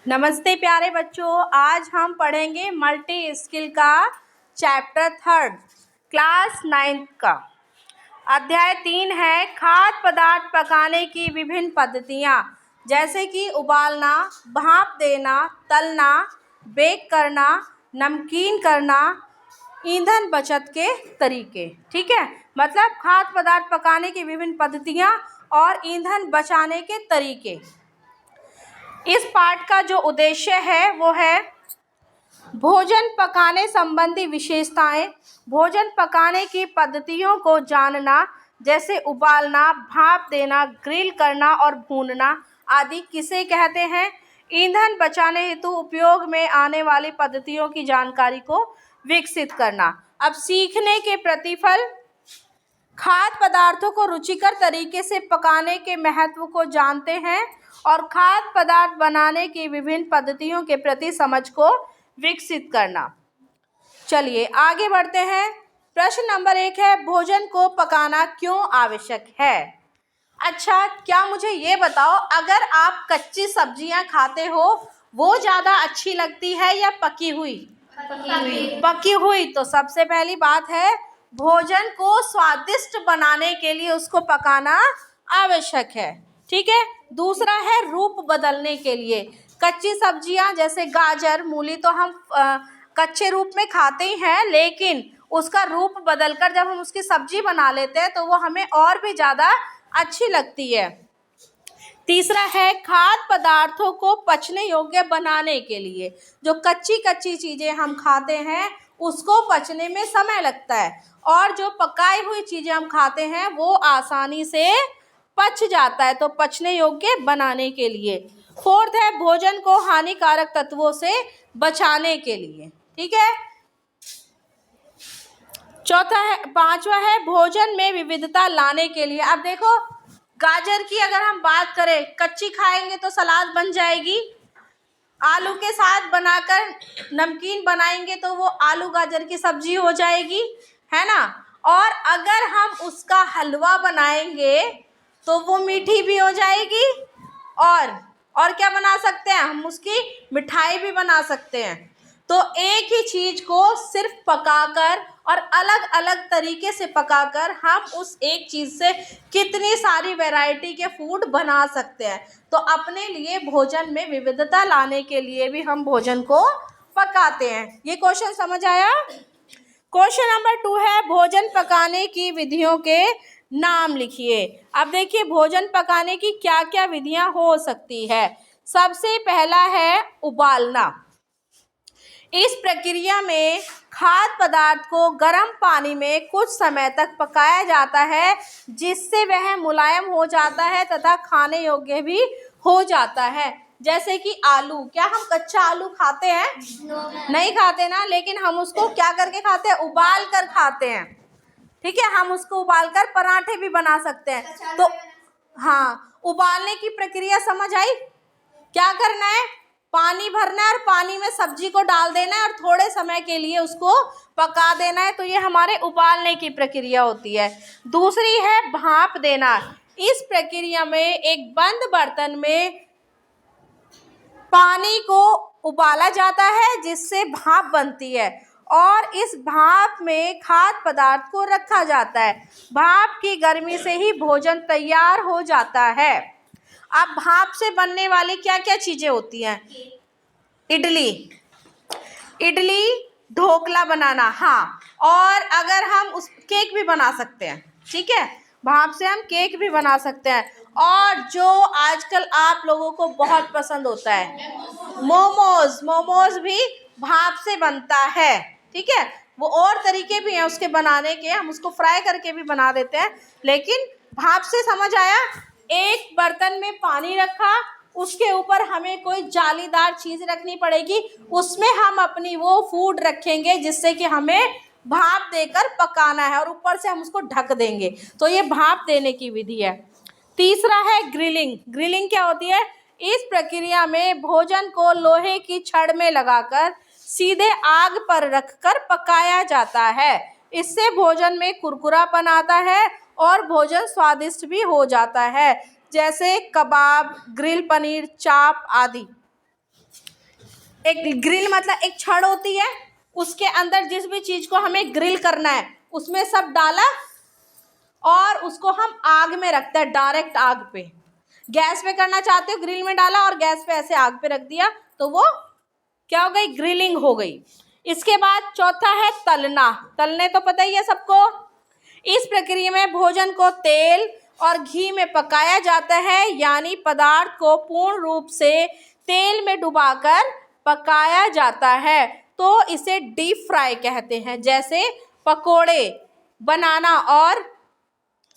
नमस्ते प्यारे बच्चों, आज हम पढ़ेंगे मल्टी स्किल का चैप्टर 3 क्लास 9 का अध्याय 3 है खाद्य पदार्थ पकाने की विभिन्न पद्धतियाँ, जैसे कि उबालना, भाप देना, तलना, बेक करना, नमकीन करना, ईंधन बचत के तरीके। ठीक है, मतलब खाद्य पदार्थ पकाने की विभिन्न पद्धतियाँ और ईंधन बचाने के तरीके। इस पाठ का जो उद्देश्य है वो है भोजन पकाने संबंधी विशेषताएं, भोजन पकाने की पद्धतियों को जानना, जैसे उबालना, भाप देना, ग्रिल करना और भूनना आदि किसे कहते हैं। ईंधन बचाने हेतु उपयोग में आने वाली पद्धतियों की जानकारी को विकसित करना। अब सीखने के प्रतिफल, खाद्य पदार्थों को रुचिकर तरीके से पकाने के महत्व को जानते हैं और खाद्य पदार्थ बनाने की विभिन्न पद्धतियों के प्रति समझ को विकसित करना। चलिए आगे बढ़ते हैं। प्रश्न नंबर 1 है, भोजन को पकाना क्यों आवश्यक है। अच्छा, क्या मुझे ये बताओ, अगर आप कच्ची सब्जियां खाते हो वो ज़्यादा अच्छी लगती है या पकी हुई? पकी हुई। तो सबसे पहली बात है, भोजन को स्वादिष्ट बनाने के लिए उसको पकाना आवश्यक है। ठीक है। दूसरा है रूप बदलने के लिए। कच्ची सब्जियां जैसे गाजर, मूली तो हम कच्चे रूप में खाते ही हैं, लेकिन उसका रूप बदलकर जब हम उसकी सब्जी बना लेते हैं तो वो हमें और भी ज़्यादा अच्छी लगती है। तीसरा है खाद्य पदार्थों को पचने योग्य बनाने के लिए। जो कच्ची चीज़ें हम खाते हैं उसको पचने में समय लगता है, और जो पकाई हुई चीज़ें हम खाते हैं वो आसानी से पच जाता है, तो पचने योग्य बनाने के लिए। फोर्थ है भोजन को हानिकारक तत्वों से बचाने के लिए। ठीक है। पांचवा है भोजन में विविधता लाने के लिए। अब देखो, गाजर की अगर हम बात करें, कच्ची खाएंगे तो सलाद बन जाएगी, आलू के साथ बनाकर नमकीन बनाएंगे तो वो आलू गाजर की सब्जी हो जाएगी, है ना। और अगर हम उसका हलवा बनाएंगे तो वो मीठी भी हो जाएगी, और क्या बना सकते हैं हम, उसकी मिठाई भी बना सकते हैं। तो एक ही चीज़ को सिर्फ पकाकर और अलग अलग तरीके से पकाकर हम उस एक चीज़ से कितनी सारी वैरायटी के फूड बना सकते हैं। तो अपने लिए भोजन में विविधता लाने के लिए भी हम भोजन को पकाते हैं। ये क्वेश्चन समझ आया। क्वेश्चन नंबर 2 है भोजन पकाने की विधियों के नाम लिखिए। अब देखिए, भोजन पकाने की क्या क्या विधियां हो सकती है। सबसे पहला है उबालना। इस प्रक्रिया में खाद्य पदार्थ को गर्म पानी में कुछ समय तक पकाया जाता है, जिससे वह मुलायम हो जाता है तथा खाने योग्य भी हो जाता है। जैसे कि आलू, क्या हम कच्चा आलू खाते हैं? नहीं खाते ना, लेकिन हम उसको क्या करके खाते हैं? उबाल कर खाते हैं। ठीक है, हम उसको उबालकर पराठे भी बना सकते हैं। तो हाँ, उबालने की प्रक्रिया समझ आई। क्या करना है? पानी भरना है और पानी में सब्जी को डाल देना है और थोड़े समय के लिए उसको पका देना है। तो ये हमारे उबालने की प्रक्रिया होती है। दूसरी है भाप देना। इस प्रक्रिया में एक बंद बर्तन में पानी को उबाला जाता है, जिससे भाप बनती है, और इस भाप में खाद्य पदार्थ को रखा जाता है। भाप की गर्मी से ही भोजन तैयार हो जाता है। अब भाप से बनने वाली क्या क्या चीज़ें होती हैं? इडली, ढोकला बनाना, हाँ, और अगर हम उस केक भी बना सकते हैं। ठीक है, भाप से हम केक भी बना सकते हैं। और जो आजकल आप लोगों को बहुत पसंद होता है, मोमोज भी भाप से बनता है। ठीक है, वो और तरीके भी हैं उसके बनाने के, हम उसको फ्राई करके भी बना देते हैं, लेकिन भाप से समझ आया। एक बर्तन में पानी रखा, उसके ऊपर हमें कोई जालीदार चीज़ रखनी पड़ेगी, उसमें हम अपनी वो फूड रखेंगे जिससे कि हमें भाप देकर पकाना है, और ऊपर से हम उसको ढक देंगे। तो ये भाप देने की विधि है। तीसरा है ग्रिलिंग। ग्रिलिंग क्या होती है? इस प्रक्रिया में भोजन को लोहे की छड़ में लगाकर सीधे आग पर रखकर पकाया जाता है। इससे भोजन में कुरकुरापन आता है और भोजन स्वादिष्ट भी हो जाता है, जैसे कबाब, ग्रिल पनीर, चाप आदि। एक ग्रिल मतलब एक छड़ होती है, उसके अंदर जिस भी चीज को हमें ग्रिल करना है उसमें सब डाला और उसको हम आग में रखते हैं, डायरेक्ट आग पे। गैस पे करना चाहते हो, ग्रिल में डाला और गैस पे ऐसे आग पे रख दिया, तो वो क्या हो गई, ग्रिलिंग हो गई। इसके बाद चौथा है तलना। तलने तो पता ही है सबको। इस प्रक्रिया में भोजन को तेल और घी में पकाया जाता है, यानी पदार्थ को पूर्ण रूप से तेल में डुबाकर पकाया जाता है, तो इसे डीप फ्राई कहते हैं। जैसे पकोड़े बनाना, और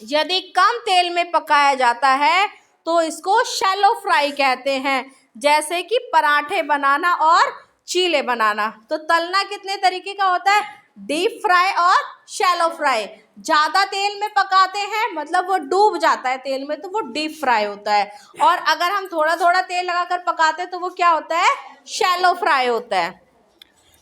यदि कम तेल में पकाया जाता है तो इसको शैलो फ्राई कहते हैं, जैसे कि पराठे बनाना और चीले बनाना। तो तलना कितने तरीके का होता है, डीप फ्राई और शैलो फ्राई। ज़्यादा तेल में पकाते हैं मतलब वो डूब जाता है तेल में, तो वो डीप फ्राई होता है। और अगर हम थोड़ा थोड़ा तेल लगाकर पकाते हैं तो वो क्या होता है, शैलो फ्राई होता है।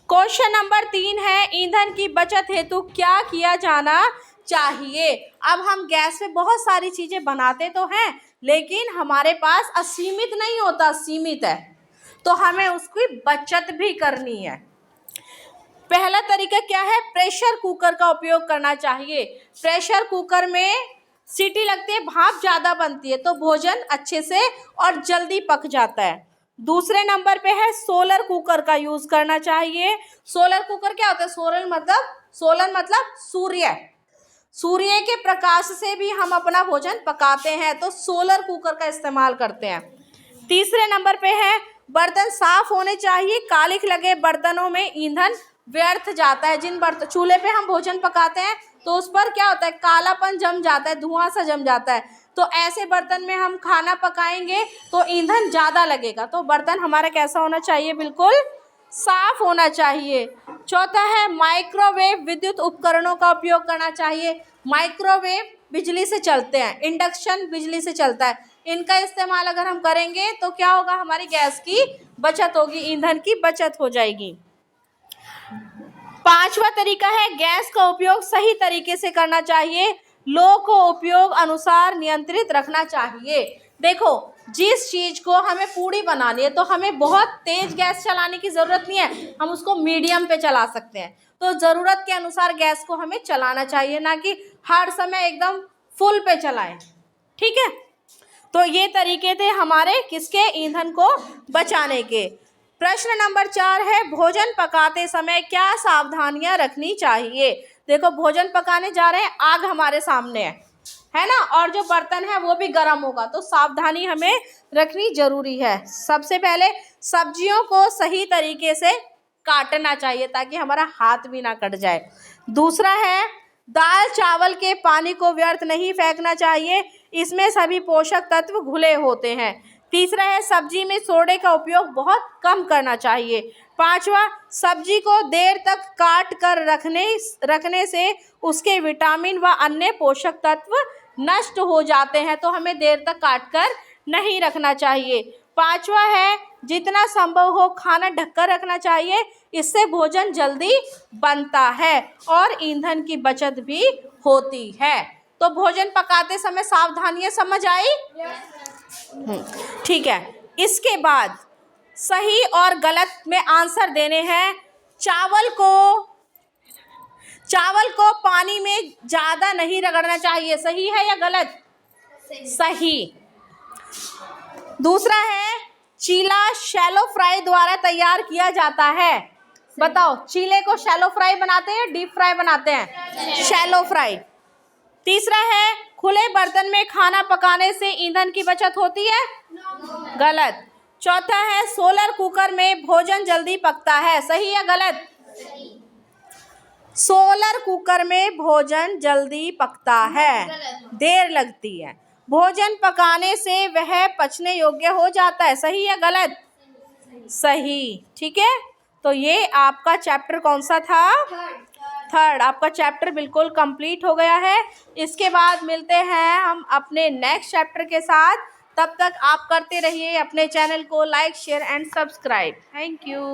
क्वेश्चन नंबर 3 है, ईंधन की बचत हेतु क्या किया जाना चाहिए। अब हम गैस पे बहुत सारी चीज़ें बनाते तो हैं, लेकिन हमारे पास असीमित नहीं होता, सीमित है, तो हमें उसकी बचत भी करनी है। पहला तरीका क्या है, प्रेशर कुकर का उपयोग करना चाहिए। प्रेशर कुकर में सीटी लगती है, भाप ज़्यादा बनती है, तो भोजन अच्छे से और जल्दी पक जाता है। दूसरे नंबर पे है सोलर कुकर का यूज़ करना चाहिए। सोलर कुकर क्या होता है, सोलर मतलब सूर्य, सूर्य के प्रकाश से भी हम अपना भोजन पकाते हैं, तो सोलर कुकर का इस्तेमाल करते हैं। तीसरे नंबर पे है बर्तन साफ होने चाहिए। कालिख लगे बर्तनों में ईंधन व्यर्थ जाता है। जिन बर्तन चूल्हे पे हम भोजन पकाते हैं तो उस पर क्या होता है, कालापन जम जाता है, धुआं सा जम जाता है, तो ऐसे बर्तन में हम खाना पकाएंगे तो ईंधन ज़्यादा लगेगा। तो बर्तन हमारा कैसा होना चाहिए, बिल्कुल साफ होना चाहिए। चौथा है माइक्रोवेव विद्युत उपकरणों का उपयोग करना चाहिए। माइक्रोवेव बिजली से चलते हैं, इंडक्शन बिजली से चलता है, इनका इस्तेमाल अगर हम करेंगे तो क्या होगा, हमारी गैस की बचत होगी, ईंधन की बचत हो जाएगी। पांचवा तरीका है गैस का उपयोग सही तरीके से करना चाहिए। लो को उपयोग अनुसार नियंत्रित रखना चाहिए। देखो, जिस चीज़ को हमें पूड़ी बनानी है तो हमें बहुत तेज गैस चलाने की ज़रूरत नहीं है, हम उसको मीडियम पे चला सकते हैं। तो ज़रूरत के अनुसार गैस को हमें चलाना चाहिए, ना कि हर समय एकदम फुल पे चलाएं। ठीक है, तो ये तरीके थे हमारे किसके, ईंधन को बचाने के। प्रश्न नंबर 4 है, भोजन पकाते समय क्या सावधानियां रखनी चाहिए। देखो, भोजन पकाने जा रहे हैं, आग हमारे सामने है ना, और जो बर्तन है वो भी गर्म होगा, तो सावधानी हमें रखनी जरूरी है। सबसे पहले सब्जियों को सही तरीके से काटना चाहिए ताकि हमारा हाथ भी ना कट जाए। दूसरा है, दाल चावल के पानी को व्यर्थ नहीं फेंकना चाहिए, इसमें सभी पोषक तत्व घुले होते हैं। तीसरा है, सब्जी में सोडे का उपयोग बहुत कम करना चाहिए। पांचवा, सब्जी को देर तक काट कर रखने से उसके विटामिन व अन्य पोषक तत्व नष्ट हो जाते हैं, तो हमें देर तक काट कर नहीं रखना चाहिए। पांचवा है, जितना संभव हो खाना ढककर रखना चाहिए, इससे भोजन जल्दी बनता है और ईंधन की बचत भी होती है। तो भोजन पकाते समय सावधानियां समझ आई? ठीक है, इसके बाद सही और गलत में आंसर देने हैं। चावल को पानी में ज़्यादा नहीं रगड़ना चाहिए, सही है या गलत? सही। दूसरा है, चीला शैलो फ्राई द्वारा तैयार किया जाता है। बताओ, चीले को शैलो फ्राई बनाते हैं, डीप फ्राई बनाते हैं? Shallow fry. तीसरा है, खुले बर्तन में खाना पकाने से ईंधन की बचत होती है? गलत। चौथा है, सोलर कुकर में भोजन जल्दी पकता है, सही या गलत? सोलर कुकर में भोजन जल्दी पकता है, देर लगती है। भोजन पकाने से वह पचने योग्य हो जाता है, सही या गलत? सही। ठीक है, तो ये आपका चैप्टर कौन सा था? थर्ड। आपका चैप्टर बिल्कुल कंप्लीट हो गया है। इसके बाद मिलते हैं हम अपने नेक्स्ट चैप्टर के साथ। तब तक आप करते रहिए अपने चैनल को like, share and subscribe. Thank you.